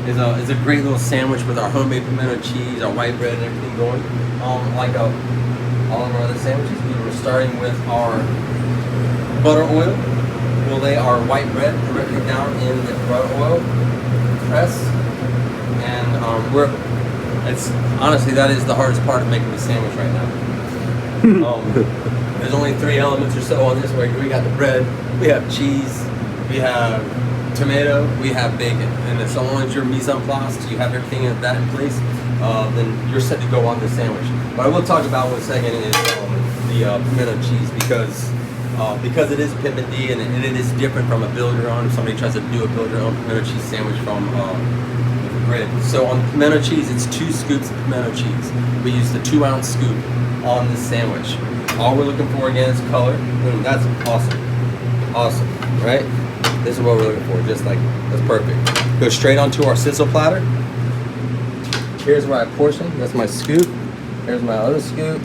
is a great little sandwich with our homemade pimento cheese, our white bread, and everything going. Like all of our other sandwiches, we were starting with our butter oil. We'll lay our white bread directly down in the butter oil press, and it's honestly, that is the hardest part of making the sandwich right now. There's only 3 elements or so on this. Where we got the bread, we have cheese, we have tomato, we have bacon, and as long as your mise en place, you have everything that in place, then you're set to go on the sandwich. What I will talk about in a second is the pimento cheese, because it is a Pimpin D and it is different from a build your own. If somebody tries to do a build your own pimento cheese sandwich from bread. So on the pimento cheese, it's 2 scoops of pimento cheese. We use the 2-ounce scoop on this sandwich. All we're looking for again is color. Boom, that's awesome. Awesome, right? This is what we're looking for, just like, that's perfect. Go straight onto our sizzle platter. Here's where I portion, that's my scoop. Here's my other scoop.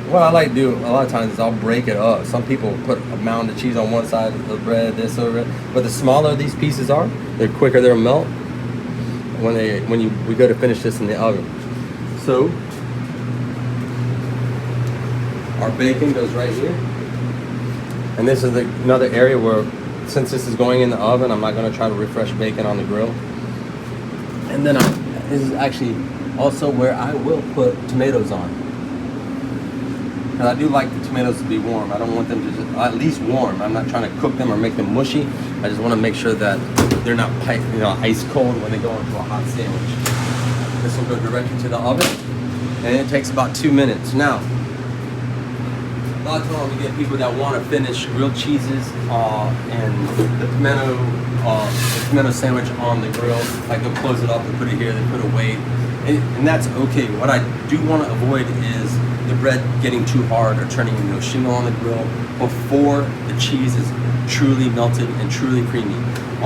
What I like to do a lot of times is I'll break it up. Some people put a mound of cheese on one side of the bread, this over it. But the smaller these pieces are, the quicker they'll melt we go to finish this in the oven. So our bacon goes right here. And this is another area where, since this is going in the oven, I'm not going to try to refresh bacon on the grill. And then this is actually also where I will put tomatoes on. Because I do like the tomatoes to be warm. I don't want them to just, at least warm. I'm not trying to cook them or make them mushy. I just want to make sure that they're not ice cold when they go into a hot sandwich. This will go directly to the oven, and it takes about 2 minutes. Now, a lot of times we get people that want to finish grilled cheeses and the pimento sandwich on the grill. Like they'll close it off and put it here, they put a weight, and that's okay. What I do want to avoid is the bread getting too hard or turning into a shingle on the grill before the cheese is truly melted and truly creamy.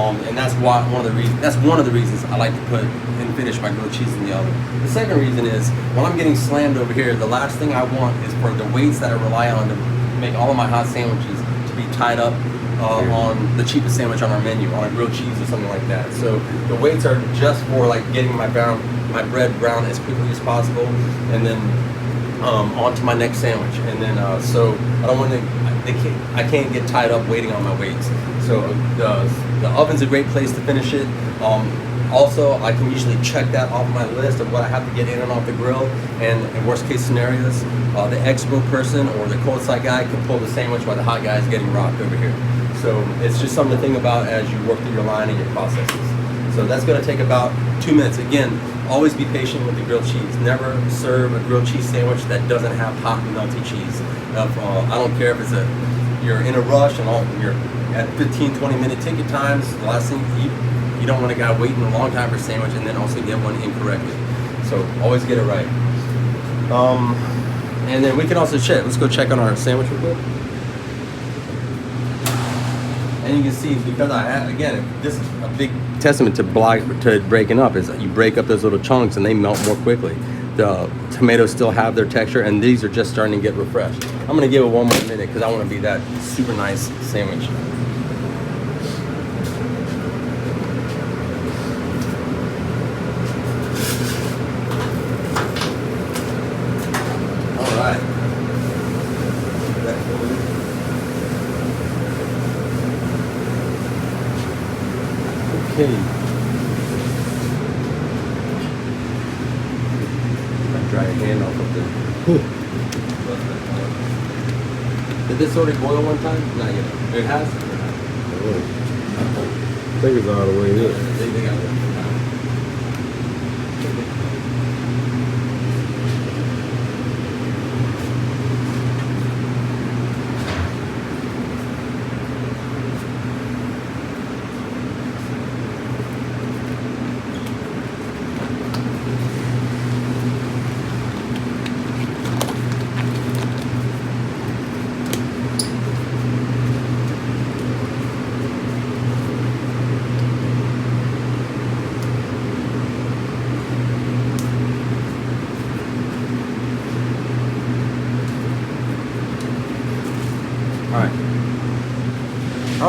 And that's one of the reasons I like to put and finish my grilled cheese in the oven. The second reason is when I'm getting slammed over here, the last thing I want is for the weights that I rely on to make all of my hot sandwiches to be tied up on the cheapest sandwich on our menu, on a grilled cheese or something like that. So the weights are just for like getting my bread brown as quickly as possible, and then onto my next sandwich. And then so I don't want to. I can't get tied up waiting on my weights. So the oven's a great place to finish it. Also, I can usually check that off my list of what I have to get in and off the grill. And in worst case scenarios, the expo person or the cold side guy can pull the sandwich while the hot guy is getting rocked over here. So it's just something to think about as you work through your line and your processes. So that's going to take about 2 minutes. Again, always be patient with the grilled cheese. Never serve a grilled cheese sandwich that doesn't have hot and melty cheese. I don't care if you're in a rush and you're at 15-20 minute ticket times. The last thing you don't want a guy waiting a long time for a sandwich and then also get one incorrectly. So always get it right. And then we can also check. Let's go check on our sandwich real quick. And you can see, because this is a big testament to breaking up, is that you break up those little chunks and they melt more quickly. The tomatoes still have their texture, and these are just starting to get refreshed. I'm gonna give it one more minute because I want to be that super nice sandwich. All right. Okay. Dry your hand off of the. Did this already boil one time? Not yet. It has? I think it's all the way in. They got it.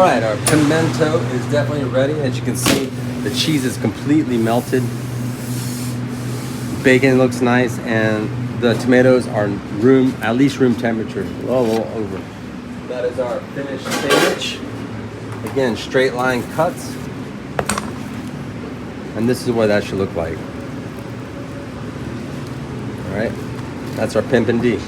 All right, our pimento is definitely ready. As you can see, the cheese is completely melted. Bacon looks nice, and the tomatoes are at least room temperature, a little over. That is our finished sandwich. Again, straight line cuts. And this is what that should look like. All right, that's our Pimpin D.